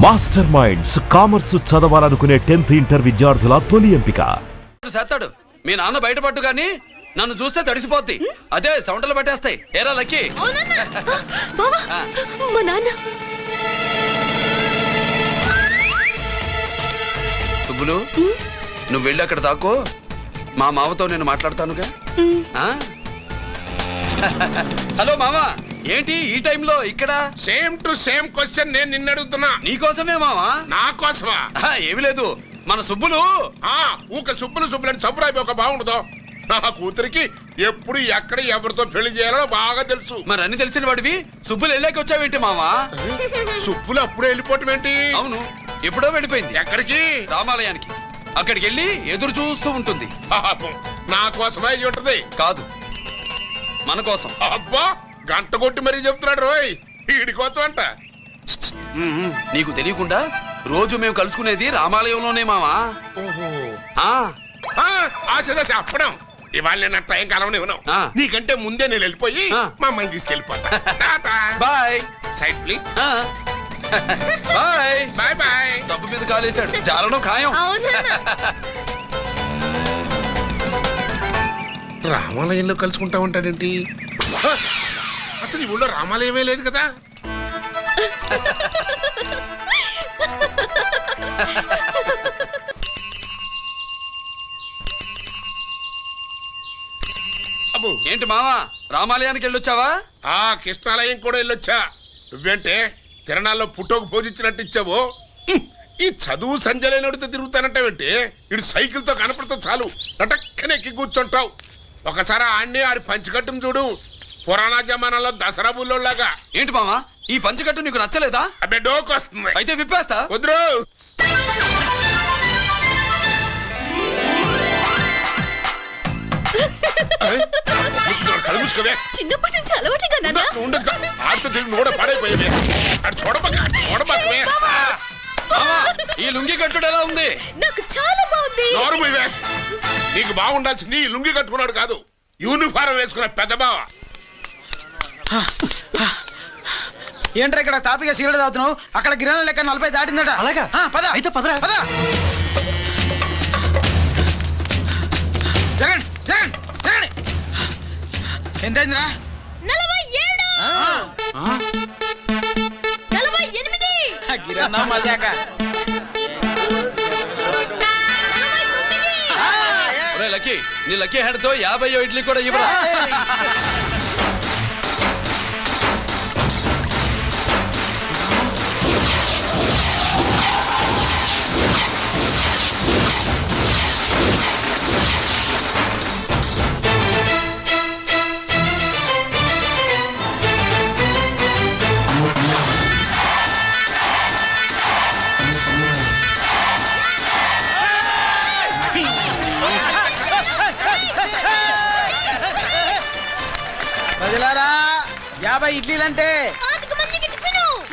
Master minds commerce చదవాలనుకునే 10th inter విద్యార్థుల తొలి ఎంపిక. చేస్తాడు మీ నాన్న బయటపడ్డు గాని నన్ను చూస్తే తడిసిపోద్ది. అదే సౌంటలు పట్టేస్తాయి. ఏరా లక్కీ. సుబ్బులు నువ్వు వెళ్ళి అక్కడ దాకో, మా మామతో నేను మాట్లాడతానుగా. హలో మామా, ఏంటి ఈ టైంలో ఇక్కడ? సేమ్ టు సేమ్ క్వశ్చన్ నేను నిన్ను అడుగుతున్నా. నీకోసమే మామా. నా కోసమా? ఏమి లేదు, మన సుబ్బులు ఊక సుబ్బులు సుబ్బులని సబ్బురాయి ఒక బాగుండదు. నా కూతురికి ఎప్పుడు ఎక్కడ ఎవరితో పెళ్లి చేయాలో బాగా తెలుసు. మరి అన్ని తెలిసిన వాడివి సుబ్బులు వెళ్ళాక వచ్చావేంటి మామా? సుబ్బులు అప్పుడే వెళ్ళిపోవటం ఏంటి? అవును, ఎప్పుడో వెళ్ళిపోయింది. ఎక్కడికి? రామాలయానికి. అక్కడికి వెళ్ళి ఎదురు చూస్తూ ఉంటుంది. నా కోసమే అయి ఉంటది. కాదు, మన కోసం. అబ్బా, గంట కొట్టి మరీ చెప్తున్నాడు రోయ్, వీడి కోసం అంట. నీకు తెలియకుండా రోజు మేము కలుసుకునేది రామాలయంలోనే మావా. ఆశ చెప్పడం. ఇవాళ నేను టైం కాలం ఇవ్వను. నీకంటే ముందే నేను వెళ్ళిపోయి మా అమ్మాయిని తీసుకెళ్ళిపోతా. Bye. Side please. Bye bye bye. సబ్బు మీద కాలేశాడు, జారడం ఖాయం. రామాలయంలో కలుసుకుంటా ఉంటాడేంటి? అసలు ఈ ఊళ్ళో రామాలయమే లేదు కదా. అబ్బు, ఏంటి మావా రామాలయానికి వెళ్ళొచ్చావా? కృష్ణాలయం కూడా వెళ్ళొచ్చా. నువ్వేంటే తిరణాల్లో పుట్టోకు పూజించినట్టు ఇచ్చావు. ఈ చదువు సంజలైనడితో తిరుగుతానంటావేంటి? ఇడు సైకిల్ తో కనపడితే చాలు నటక్కనే ఎక్కి కూర్చుంటావు. ఒకసారి ఆడిని ఆడి పంచకట్టును చూడు, పురాణ జమానాలో దసరా బుల్లోలాగా. ఏంటి మావా ఈ పంచకట్టు నీకు నచ్చలేదా? అబ్బే డోకు వస్తుంది. అయితే విప్పేస్తా. వద్దు. చిన్నప్పటి నుంచి అలవాటుగా ఈ లుంగి కట్టుడు ఎలా ఉంది? నాకు చాలా బాగుంది. నీకు బాగుండాల్సింది ఈ లుంగి కట్టుకున్నాడు కాదు, యూనిఫారం వేసుకున్న పెద్ద బావ. ఏంట్రా ఇక్కడ తాపిగా సిగరెట్ తాగుతున్నావు? అక్కడ గిరణం లెక్క 40 దాటిందట. అలాగా? పద అయితే పదరా పద. జగన్ జగన్ జగన్ ఎంతైందిరా? 47. 48. గిరణం మజాక. లక్కీ, నీ లక్కీ హెడ్ తో 50 ఇడ్లీ కూడా ఇవ్వరా? ప్రజలారా, 50 ఇడ్లీలంటే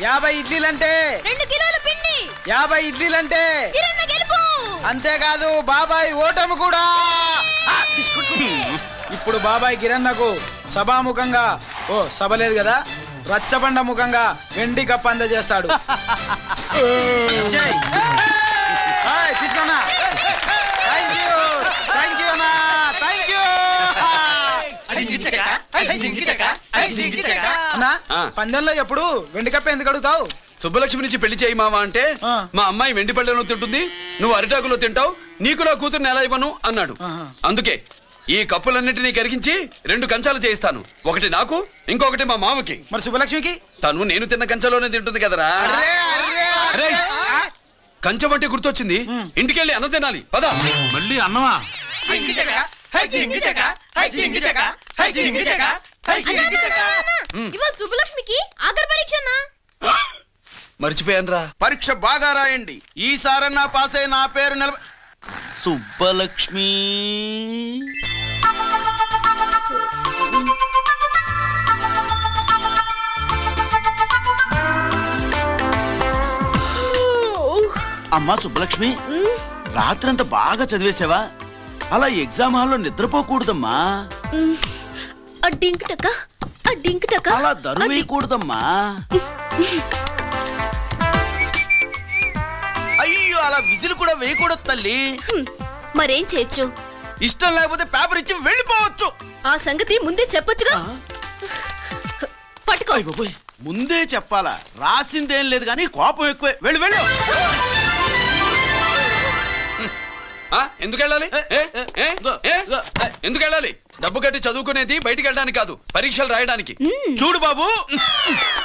50 ఇడ్లీలంటే 2 కిలోల పిండి, 50 ఇడ్లీలంటే కిరణ్ గెలుపు. అంతేకాదు బాబాయ్ ఓటమి కూడా. ఇప్పుడు బాబాయ్ గిరన్నకు సభాముఖంగా, సభ లేదు కదా, రచ్చబండ ముఖంగా వెండి కప్పు అందజేస్తాడు. తీసుకున్నా. థ్యాంక్ యూ అన్నా, థ్యాంక్ యూ. పందెంలో ఎప్పుడు వెండి కప్ప ఎందుకు అడుగుతావు? సుబ్బలక్ష్మి నుంచి పెళ్లి చేయి మావా అంటే మా అమ్మాయి వెండి పళ్ళెలో తింటుంది, నువ్వు అరిటాకులో తింటావు, నీకు నా కూతుర్ని ఎలా ఇవ్వను అన్నాడు. అందుకే ఈ కప్పులన్నిటినీ కరిగించి 2 కంచాలు చేయిస్తాను. ఒకటి నాకు, ఇంకొకటి మా మామకి. మరి సుబ్బలక్ష్మికి? తను నేను తిన్న కంచంలోనే తింటుంది కదరా. కంచం అంటే గుర్తొచ్చింది, ఇంటికెళ్ళి అన్నం తినాలి. పద. మళ్ళీ అన్నమా? ఇవాళ సుబ్బలక్ష్మికి ఆఖరి పరీక్ష. మర్చిపోయాను రా. పరీక్ష బాగా రాయండి, ఈసారన్నా పాస్ అయి నా పేరు సుబ్బలక్ష్మి. అమ్మా సుబ్బలక్ష్మి, రాత్రంతా బాగా చదివేశావా? అలా ఎగ్జామ్ హాల్లో నిద్రపోకూడదమ్మా. అలా దరువేయకూడదమ్మా. విజిల్ కూడా వేయకూడదు తల్లి. మరేం చేయొచ్చు? ఇష్టం లేకపోతే పేపర్ ఇచ్చి వెళ్ళిపోవచ్చు. ఆ సంగతి ముందే చెప్పొచ్చుగా. పట్టుకో. అయ్ బాబోయ్, ముందే చెప్పాలా? రాసిందేం లేదు కానీ కోపం ఎక్కువే. వెళ్ళు వెళ్ళు. ఎందుకు వెళ్ళాలి? ఎందుకు వెళ్ళాలి? డబ్బు కట్టి చదువుకునేది బయటికి వెళ్ళడానికి కాదు, పరీక్షలు రాయడానికి. చూడు బాబు,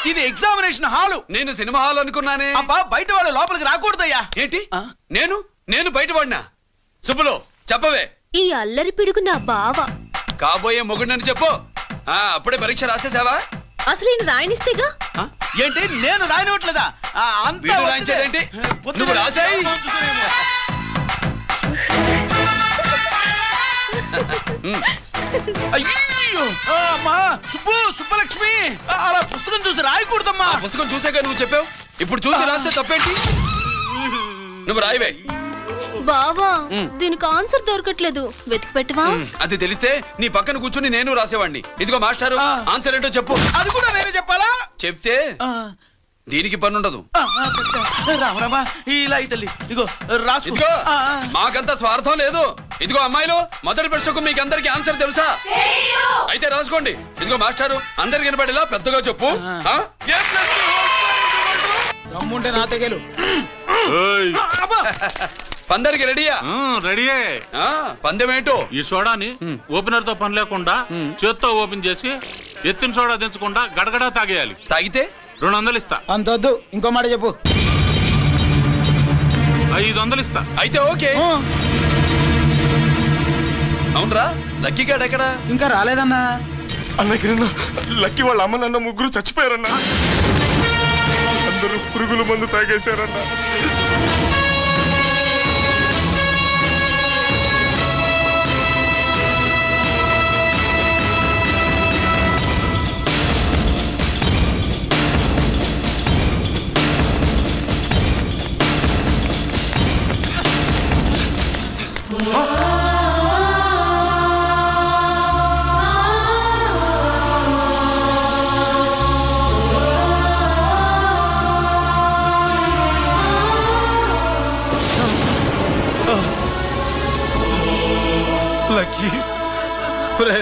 ఇది ఎగ్జామినేషన్ హాలు. నేను సినిమా హాల్ అనుకున్నానే. అబ్బా, బయట వాళ్ళు లోపలికి రాకూడదయ్యా. ఏంటి? నేను బయటపడినా? సుబ్బులు చెప్పవే. ఈ అల్లరి పిడుగు నా బావ. కాబోయే మొగుడిని చెప్పు. అప్పుడే పరీక్ష రాసేసావా? అసలు ఈయన రాయనిస్తేగా. ఏంటి, నేను రాయనట్లేదా? వీడు రాయించేదేంటి? నువ్వు రాసేయ్. అయ్యో, అమ్మా సుబ్బలక్ష్మి, అలా పుస్తకం చూసి రాయకూడదమ్మా. పుస్తకం చూసాక నువ్వు చెప్పావు, ఇప్పుడు చూసి రాస్తే తప్పేంటి? నువ్వు రాయవే. బావా, దీనికి ఆన్సర్ దొరకట్లేదు, వెతికి పెట్టవా? అది తెలిస్తే నీ పక్కన కూర్చుని నేను రాసేవాడిని. ఇదిగో మాస్టారు, ఆన్సర్ ఏంటో చెప్పు. అది కూడా నేనే చెప్పాలా? చెప్తే దీనికి పని ఉండదు. రామరామా, ఇలా తల్లి, ఇదిగో రాసు. ఇదిగో మాకంత స్వార్థం లేదు. ఇదిగో అమ్మాయిలు, మొదటి ప్రశ్నకు మీకు అందరికి ఆన్సర్ తెలుసా? అయితే రాసుకోండి. ఇదిగో మాస్టారు, అందరికి వినపడేలా పెద్దగా చెప్పు. దమ్ముంటే నా తెగలు. పందరికి రెడీయా? రెడీయే. పందెం ఏంటో? ఈ సోడాని ఓపెనర్ తో పని లేకుండా చేత్తో ఓపెన్ చేసి ఎత్తిన సోడా దించకుండా గడగడా తాగేయాలి. తాగితే 200 ఇస్తా. అంతొద్దు, ఇంకో మాట చెప్పు. 500 ఇస్తా. అయితే ఓకే. అవునరా, లక్కీ గాడు ఎక్కడా? ఇంకా రాలేదన్నా. అన్నగిరన్నా, లక్కీ వాళ్ళ అమ్మ నాన్న ముగ్గురు చచ్చిపోయారన్నా. అందరూ పురుగుల మందు తాగేశారన్నా.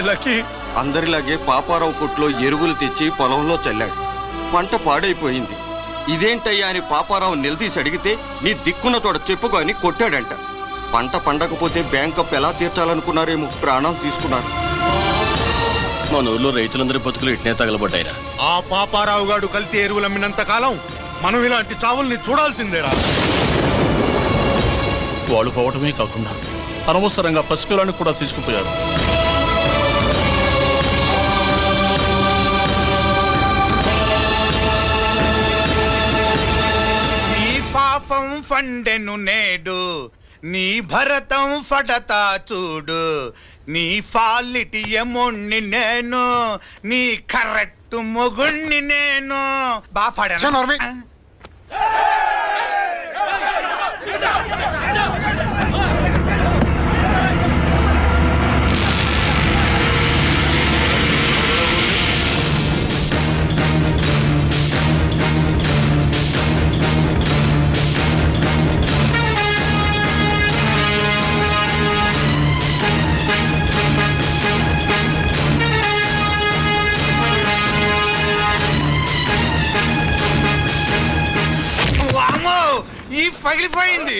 లక్కీ అందరిలాగే పాపారావు కొట్లో ఎరువులు తెచ్చి పొలంలో చల్లాడు. పంట పాడైపోయింది. ఇదేంటయ్యా అని పాపారావు నిలదీసి అడిగితే నీ దిక్కున్న తోడ చెప్పుకో అని కొట్టాడంట. పంట పండకపోతే బ్యాంక్ అప్పు ఎలా తీర్చాలనుకున్నారేమో ప్రాణాలు తీసుకున్నారు. మన ఊళ్ళో రైతులందరి బతుకులు ఇట్నే తగలబడ్డాయిరా. ఆ పాపారావు గాడు కల్తీ ఎరువులు అమ్మినంత కాలం మనం ఇలాంటి చావుల్ని చూడాల్సిందేరా. వాళ్ళు పోవటమే కాకుండా అనవసరంగా పసిపిల్లని కూడా తీసుకుపోయారు. నీ పాపం ఫండెను నేడు, నీ భరతం ఫడతా చూడు. నీ ఫాలిటి ఎముణ్ణి నేను, నీ కరెక్ట్ మొగుణ్ణి నేను. బాగా ఈ పగిలిపోయింది.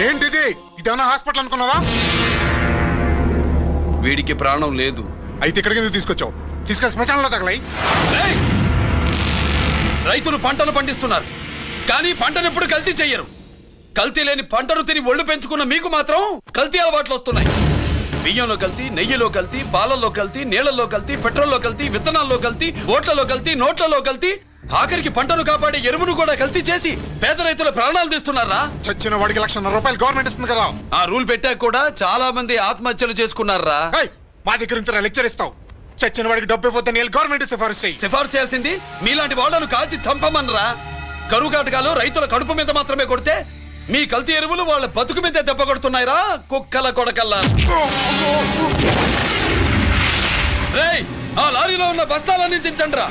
ఏంటిది? ఇదేమన్నా హాస్పిటల్ అనుకున్నావా? వీడికి ప్రాణం లేదు. అయితే ఇక్కడికి ఎందుకు తీసుకొచ్చావు? తీసుకెళ్ళి శ్మశానంలో తగలై. రైతులు పంటలు పండిస్తున్నారు, కానీ పంటను ఎప్పుడు కల్తీ చెయ్యరు. కల్తీ లేని పంటను తిని ఒళ్ళు పెంచుకున్న మీకు మాత్రం కల్తీ అలవాట్లు వస్తున్నాయి. బియ్యంలో కల్తీ, నెయ్యిలో కల్తీ, పాలల్లో కల్తీ, నీళ్లలో కల్తీ, పెట్రోల్లో కల్తీ, విత్తనాల్లో కల్తీ, ఓట్లలో కల్తీ, నోట్లలో కల్తీ, ఆఖరికి పంటను కాపాడే ఎరువును కూడా కల్తీ చేసి పేద రైతుల ప్రాణాలు తీస్తున్నారా? చచ్చిన వాడికి ₹1,00,000 గవర్నమెంట్ ఇస్తుంది కదా. ఆ రూల్ పెట్టాక కూడా చాలా మంది ఆత్మహత్యలు చేసుకున్నారా? మా దగ్గర ఇంత లెక్చర్ ఇస్తావు. చచ్చిన వాడికి డబ్బు ఇవ్వద్దని గవర్నమెంట్ సిఫార్సు చేయి. సిఫార్సు చేయాల్సింది మీలాంటి వాళ్ళను కాల్చి చంపమనరా? కరువు కాటకాలు రైతుల కడుపు మీద మాత్రమే కొడితే మీ కల్తీ ఎరువులు వాళ్ళ బతుకు మీద దెబ్బ కొడుతున్నాయిరా కుక్కల కొడకల్లా. రేయ్, ఆ లారీలో ఉన్న బస్తాలన్నీ దించండ్రా.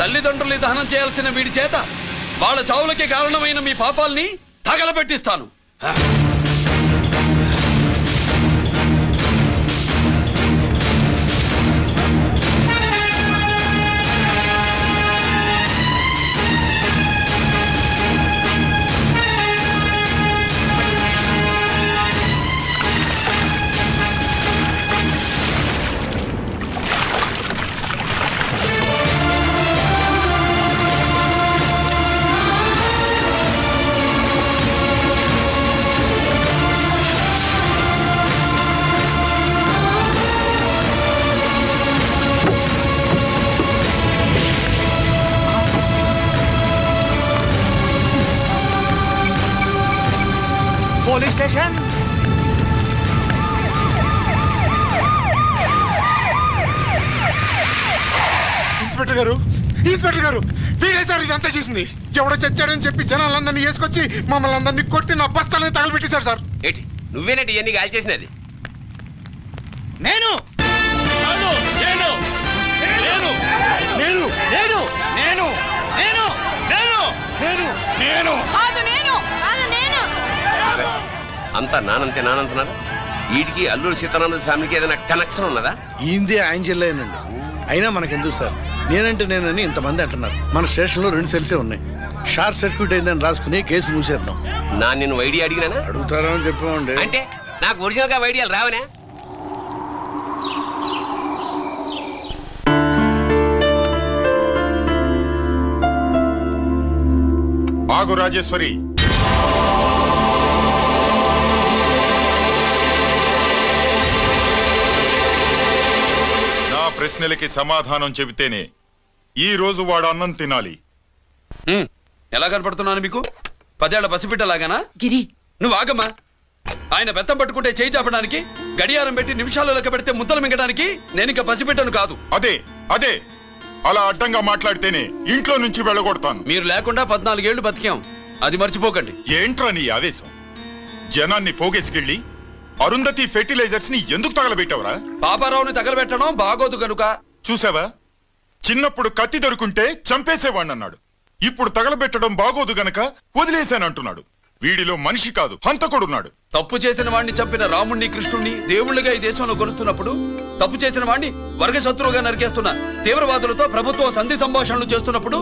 తల్లిదండ్రుల్ని దహనం చేయాల్సిన వీడి చేత వాళ్ళ చావులకి కారణమైన మీ పాపాల్ని తగలబెట్టిస్తాను. Police station. ఇన్స్పెక్టర్ గారు, ఇన్స్పెక్టర్ గారు, వీడే సార్ ఇదంతా చేసింది. ఎవడో చచ్చాడని చెప్పి జనాలందరినీ వేసుకొచ్చి మమ్మల్ని అందరినీ కొట్టి నా బస్తాలని తగలబెట్టేశారు సార్. ఏంటి నువ్వేనండి ఇవన్నీ గాలి చేసినది? నేను నేను నేను నేను నేను నేను నేను నేను నేను నేను నేను కాదు నేను కాదు నేను అంతా నానంతే నానంటున్నారు. వీటికి అల్లూరు సీతారామరాజు ఫ్యామిలీకి ఏదైనా కనెక్షన్ ఉన్నదా? ఈందే ఆయన జిల్లానండి. అయినా మనకెందుకు సార్, నేనంటే నేనని ఇంతమంది అంటున్నారు. మన స్టేషన్లో 2 సెల్సే ఉన్నాయి. షార్ట్ సర్క్యూట్ అయిందని రాసుకుని కేసు మూసేద్దాం. నిన్ను ఐడియా అడిగినానా? అడుగుతారని చెప్పామండి. అంటే నాకు ఒరిజినల్ గా ఐడియాలు రావనే? ఆగు రాజేశ్వరి. నా ప్రశ్నలకి సమాధానం చెబితేనే ఈ రోజు వాడు అన్నం తినాలి. ఎలా కనపడుతున్నాను మీకు? 10 ఏళ్ల పసిపిట్టలాగానా? గిరి నువ్వు ఆగమ్మా. ఆయన బెత్తం పట్టుకుంటే చేయి చాపడానికి, గడియారం పెట్టి నిమిషాలు లెక్క పెడితే ముద్దలు మింగడానికి నేను ఇంకా పసిపిట్టను కాదు. అదే అదే అలా అడ్డంగా మాట్లాడితేనే ఇంట్లో నుంచి వెళ్ళగొడతాను. మీరు లేకుండా 14 ఏళ్లు బతికాం, అది మర్చిపోకండి. ఏంట్రా నీ ఆవేశం? జనాన్ని పోగేసుకెళ్ళి అరుంధతి ఫెర్టిలైజర్స్ ని ఎందుకు తగలబెట్టావురా? పాపారావుని తగలబెట్టడం బాగోదు గనుక. చూసావా, చిన్నప్పుడు కత్తి దొరుకుంటే చంపేసేవాణ్ణి అన్నాడు. ఇప్పుడు తగలబెట్టడం బాగోదు గనక వదిలేశానంటున్నాడు. వీడిలో మనిషి కాదు, హంతకుడున్నాడు. తప్పు చేసిన వాడిని చంపిన రాముణ్ణి కృష్ణుణ్ణి దేవుళ్ళుగా ఈ దేశంలో కొలుస్తున్నప్పుడు, తప్పు చేసిన వాడిని వర్గశత్రువుగా నరికేస్తున్న తీవ్రవాదులతో ప్రభుత్వం సంధి సంభాషణలు చేస్తున్నప్పుడు,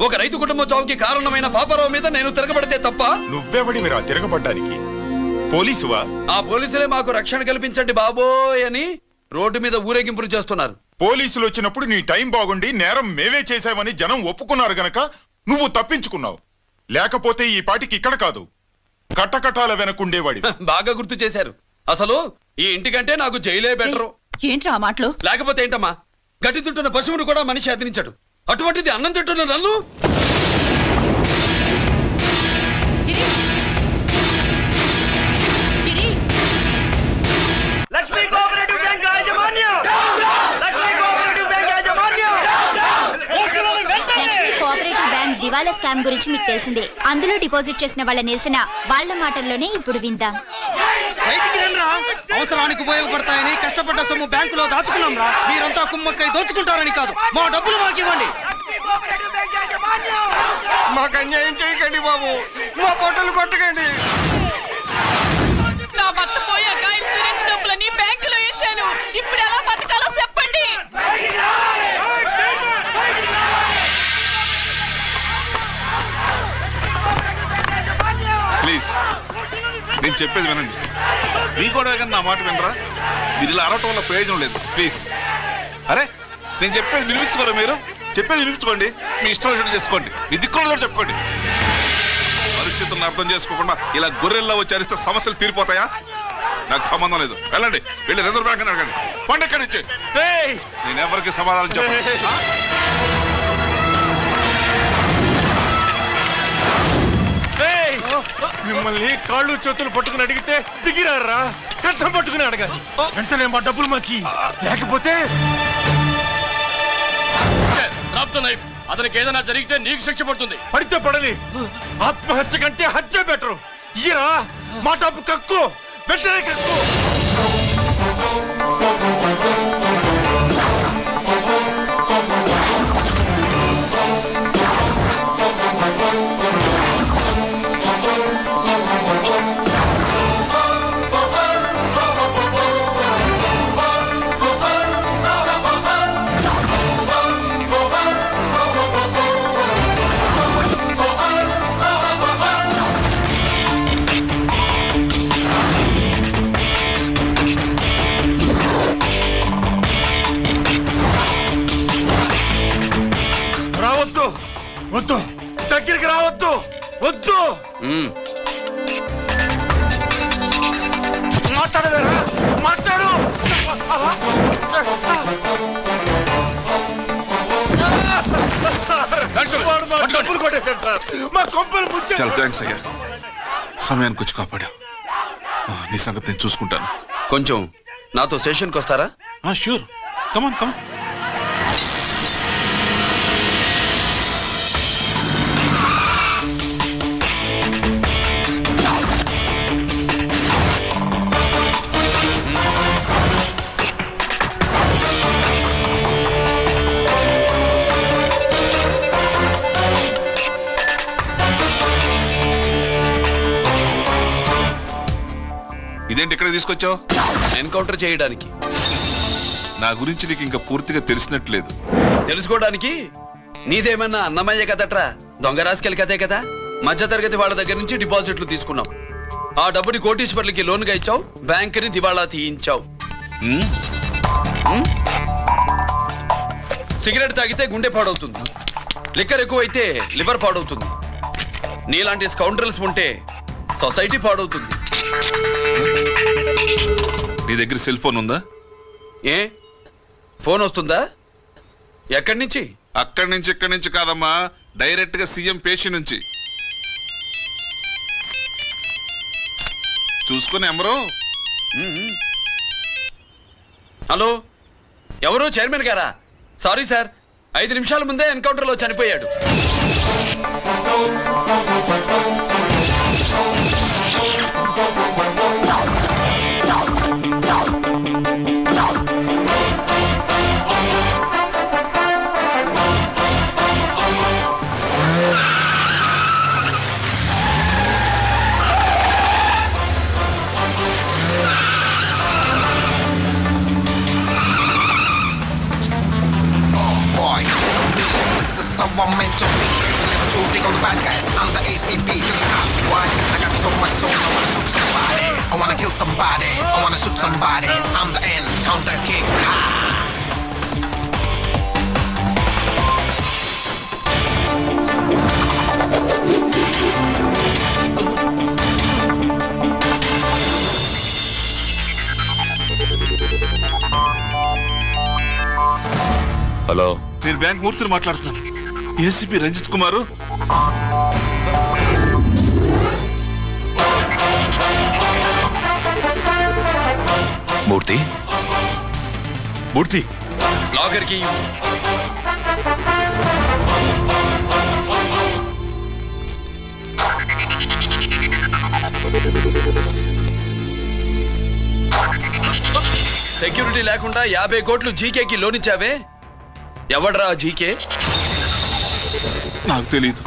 ఒక రైతు కుటుంబం చావుకి కారణమైన పాపారావు మీద నేను తిరగబడితే తప్ప? నువ్వెవడివిరా తిరగబడ్డానికి? పోలీసువా? ఆ పోలీసులే మాకు రక్షణ కల్పించండి బాబోయ్ అని రోడ్డు మీద ఊరేగింపులు చేస్తున్నారు. పోలీసులు వచ్చినప్పుడు నీ టైం బాగుండి నేరం మేమే చేశామని జనం ఒప్పుకున్నారు గనక నువ్వు తప్పించుకున్నావు. లేకపోతే ఈ పాటికి ఇక్కడ కాదు, కట్టకటాల వెనకుండేవాడి. బాగా గుర్తు చేశారు. అసలు ఈ ఇంటికంటే నాకు జైలే బెటరు. ఏంట్రా ఆ మాటలు? లేకపోతే ఏంటమ్మా, గడ్డి తింటున్న పశువును కూడా మనిషి అదిరించాడు, అటువంటిది అన్నం తింటున్న నన్ను. లక్ష్మీ కోఆపరేటివ్ బ్యాంక్ యాజమాన్యం! లక్ష్మీ కోఆపరేటివ్ బ్యాంక్ యాజమాన్యం! లక్ష్మీ కోఆపరేటివ్ బ్యాంక్ దివాలా స్కామ్ గురించి మీకు తెలిసిందే. అందులో డిపాజిట్ చేసిన వాళ్ళ నిరసన వాళ్ళ మాటల్లోనే ఇప్పుడు విందాం. బయటికి రండ్రా. అవసరానికి ఉపయోగపడతాయని కష్టపడ్డ సొమ్ము బ్యాంకులో దాచుకున్నాం రా. మీరంతా కుమ్మక్కై దోచుకుంటారని కాదు, మా డబ్బులు మాకు ఇవ్వండి. మాకు అన్యాయం చేయకండి బాబు, మా పొట్టలు కొట్టకండి. నా భర్త పోయాక ఇన్సూరెన్స్ డబ్బులని బ్యాంకులో వేసాను. ఇప్పుడు ఎలా బతకాలో చెప్పండి. ప్లీజ్, నేను చెప్పేది వినండి. మీ కూడా నా మాట వినరా? మీరు ఇలా అరవటం వల్ల ప్రయోజనం లేదు. ప్లీజ్, అరే నేను చెప్పేది వినిపించుకోరా? మీరు చెప్పేది వినిపించుకోండి, మీ ఇష్టం వచ్చినట్టు చేసుకోండి, మీ దిక్కులో చెప్పుకోండి. పరిస్థితులను అర్థం చేసుకోకుండా ఇలా గొర్రెల్లో వచ్చి అరిస్తే సమస్యలు తీరిపోతాయా? నాకు సంబంధం లేదు. వెళ్ళండి, వెళ్ళి రిజర్వ్ బ్యాంక్ అని అడగండి. పండు ఎక్కడి నుంచి? నేను ఎవరికి సమాధానం చెప్పను. మిమ్మల్ని కాళ్ళు చేతులు పట్టుకుని అడిగితే దిగిరారా? కష్టం పట్టుకుని అడగాలి. వెంటనే మా డబ్బులు మాకి, లేకపోతే అతనికి ఏదైనా జరిగితే నీకు శిక్ష పడుతుంది. పడితే పడని, ఆత్మహత్య కంటే హత్య బెటరు. ఇరా మా డబ్బు కక్కు, వెంటనే కక్కు. వద్దు, దగ్గరికి రావద్దు, వద్దు. మాట్లాడవేరా? మాట్లాడు. డబ్బులు కొట్టేశాడు సార్, మా కొంపలు ముచ్చాడు. చాలా థ్యాంక్స్ అయ్యా, సమయానికి వచ్చి కాపాడా. నీ సంగతి నేను చూసుకుంటాను. కొంచెం నాతో స్టేషన్కి వస్తారా? షూర్, కమాన్ కమాన్. ఇదేంటి ఇక్కడ తీసుకొచ్చావు? ఎన్కౌంటర్ చేయడానికి. నా గురించి నీకు ఇంకా పూర్తిగా తెలిసినట్లేదు. తెలుసుకోవడానికి నీదేమన్నా అన్నమయ్య కదట్రా, దొంగ రాసుకెళ్ళి కదే కదా. మధ్యతరగతి వాళ్ళ దగ్గర నుంచి డిపాజిట్లు తీసుకున్నావు, ఆ డబ్బుని కోటీశ్వర్లకి లోన్గా ఇచ్చావు, బ్యాంకుని దివాళా తీయించావు. సిగరెట్ తాగితే గుండె పాడవుతుంది, లిక్కర్ ఎక్కువైతే లివర్ పాడవుతుంది. నీలాంటి స్కౌండ్రల్స్ ఉంటే సొసైటీ పాడవుతుంది. నీ దగ్గర సెల్ ఫోన్ ఉందా? ఏ ఫోన్ వస్తుందా? ఎక్కడి నుంచి? అక్కడి నుంచి ఇక్కడి నుంచి కాదమ్మా, డైరెక్ట్ గా సీఎం పేషి నుంచి. చూసుకుని ఎవరు? హలో, ఎవరు? చైర్మన్ గారా? సారీ సార్, 5 నిమిషాల ముందే ఎన్కౌంటర్ లో చనిపోయాడు. I'm meant to be. Never too big on the bad guys. I'm the ACP to the top. Why? I got so much soul. I wanna shoot somebody. I wanna kill somebody. I wanna shoot somebody. I'm the encounter king. Ha! నేను bank మూర్తిని మాట్లాడుతున్నాను. ACP Ranjith కుమారు. మూర్తి మూర్తి locker కి security లేకుండా 50 కోట్లు జీకేకి loan ఇచ్చావే, ఎవడ్రా GK? నాకు తెలీదు.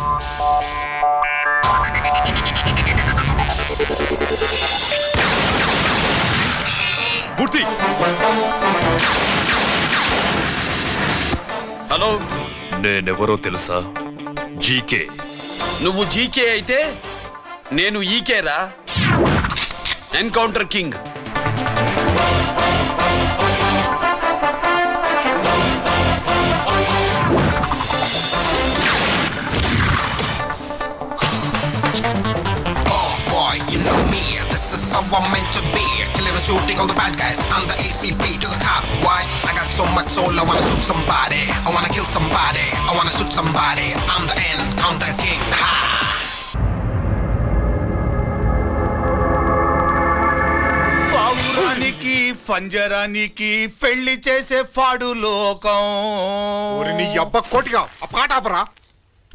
మూర్తి hello, నేనెవరో తెలుసా? జీకే. నువ్వు జీకే అయితే నేను ఈకే రా, encounter king. You know me, this is how I'm meant to be. Killing and shooting all the bad guys. I'm the ACP to the cop. Why? I got so much soul, I wanna shoot somebody. I wanna kill somebody. I wanna shoot somebody. I'm the encounter king. Ha! పావురానికి పంజరానికి పెళ్లి చేసే ఫాడు లోకం. నీ అబ్బ కోటిగా ఆ పాట ఆపరా.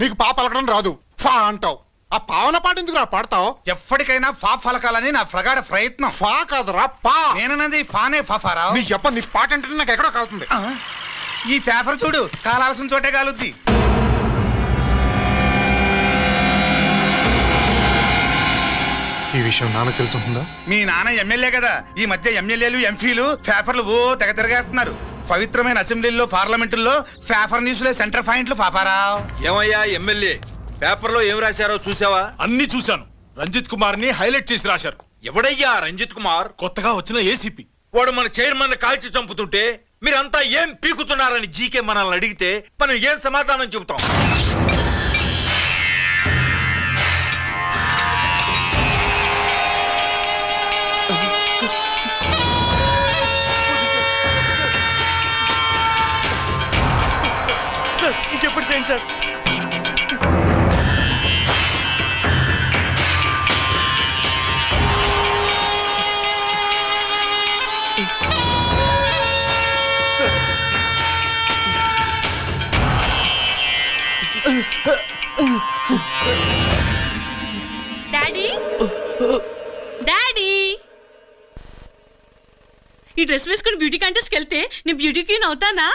నీకు పాప పలకడం రాదు, ఫా అంటావు. ఆ పావన పాట ఎందుకు రా పాడతావు? ఎప్పటికైనా ఫా ఫలకాలని నా ప్రగాఢ ప్రయత్నం. ఫా కాదురా పా. నేనన్నది ఫానే ఫాఫారా. నీ అబ్బ నీ పాట అంటే నాకు ఎక్కడో కాలుతుంది. ఈ పేపర్ చూడు, కాలాల్సిన చోటే కాలుద్ది. ఈ విషయం నాన్న తెలుసుంటుందా? మీ నాన్న ఎమ్మెల్యే కదా, ఈ మధ్య ఎమ్మెల్యేలు ఎంపీలు పేపర్లు ఓ తెగ తిరగేస్తున్నారు. పవిత్రమైన అసెంబ్లీల్లో పార్లమెంటుల్లో పేపర్ న్యూస్లే సెంటర్ పాయింట్లు పాపారా. ఏమయ్యా ఎమ్మెల్యే, పేపర్లో ఏం రాశారో చూసావా? అన్ని చూశాను. రంజిత్ కుమార్ ని హైలైట్ చేసి రాశారు. ఎవడయ్యా రంజిత్ కుమార్? కొత్తగా వచ్చిన ఏసీపీ. వాడు మన చైర్మన్ కాల్చి చంపుతుంటే మీరంతా ఏం పీకుతున్నారని జీకే మనల్ని అడిగితే మనం ఏం సమాధానం చెబుతాం? ఇంకెప్పుడు చేయండి సార్. డాడీ డాడీ, ఈ డ్రెస్ వేసుకుని బ్యూటీ కాంటెస్ట్కి వెళ్తే నేను బ్యూటీ క్వీన్ అవుతానా?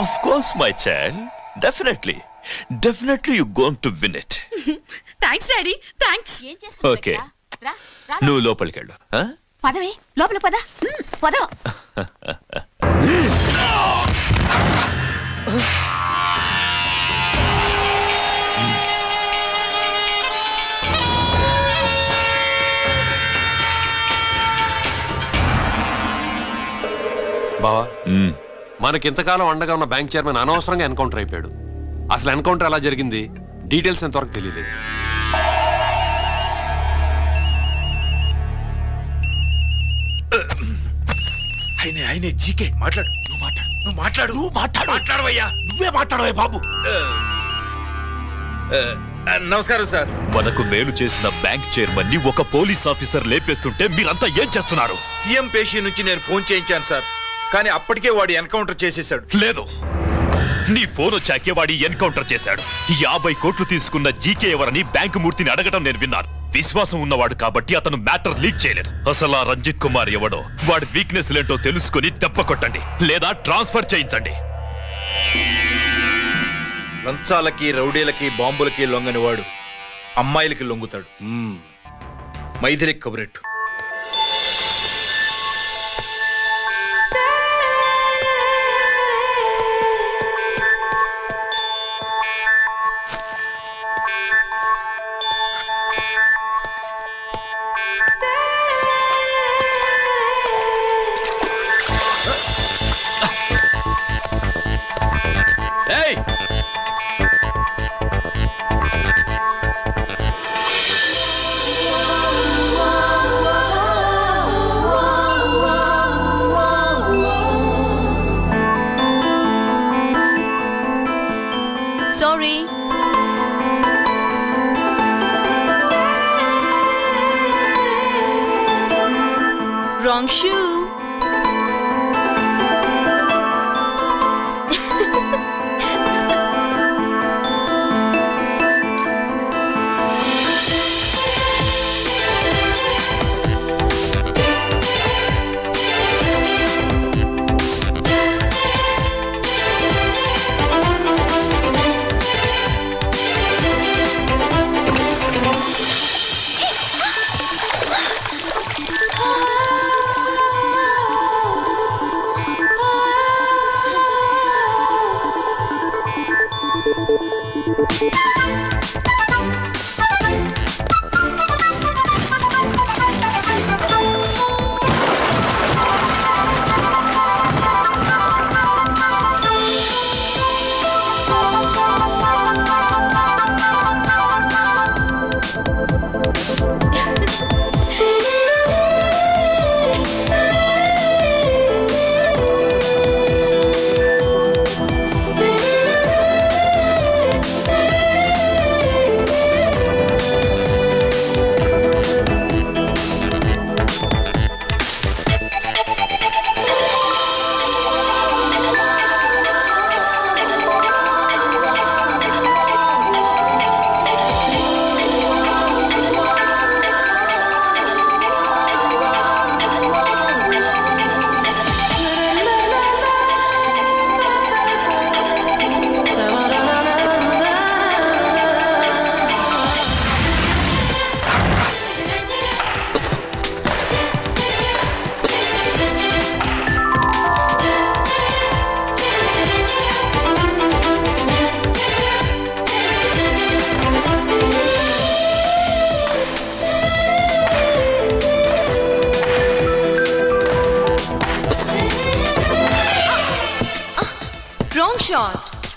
Of course, my child. Definitely you're going to win it. Thanks daddy, thanks. Okay. నువ్వు లోపలికి వెళ్ళు. పదవే లోపల పద పద. బావా, మనకింతకాలం అండగా ఉన్న బ్యాంక్ చైర్మన్ అనవసరంగా ఎన్కౌంటర్ అయిపోయాడు. అసలు ఎన్కౌంటర్ ఎలా జరిగింది, డీటెయిల్స్ ఎంతవరకు తెలియదు. ఆయనే జీకే. మాట్లాడు, నువ్వు మాట్లాడవయ్యా. నువ్వే మాట్లాడవే బాబు. నమస్కారం సార్. మనకు మేలు చేసిన బ్యాంక్ చైర్మన్ ని ఒక పోలీస్ ఆఫీసర్ లేపేస్తుంటే మీరంతా ఏం చేస్తున్నారు? సీఎం పేషి నుంచి నేను ఫోన్ చేయించాను సార్, కానీ అప్పటికే వాడు ఎన్కౌంటర్ చేసేశాడు. లేదు, నీ ఫోన్ వచ్చాకే వాడి ఎన్కౌంటర్ చేశాడు. 50 కోట్లు తీసుకున్న జీకే ఎవరని బ్యాంకు మూర్తిని అడగటం నేను విన్నాను. విశ్వాసం ఉన్నవాడు కాబట్టి అతను మ్యాటర్ లీక్ చేయలేదు. అసలు ఆ రంజిత్ కుమార్ ఎవడో, వాడి వీక్నెస్ లేంటో తెలుసుకుని దెబ్బ కొట్టండి, లేదా ట్రాన్స్ఫర్ చేయించండి. లంచాలకి, రౌడీలకి, బాంబులకి లొంగని వాడు అమ్మాయిలకి లొంగుతాడు. మైథిలికి కబురెట్టు. Sorry. Wrong shot. Wrong shot.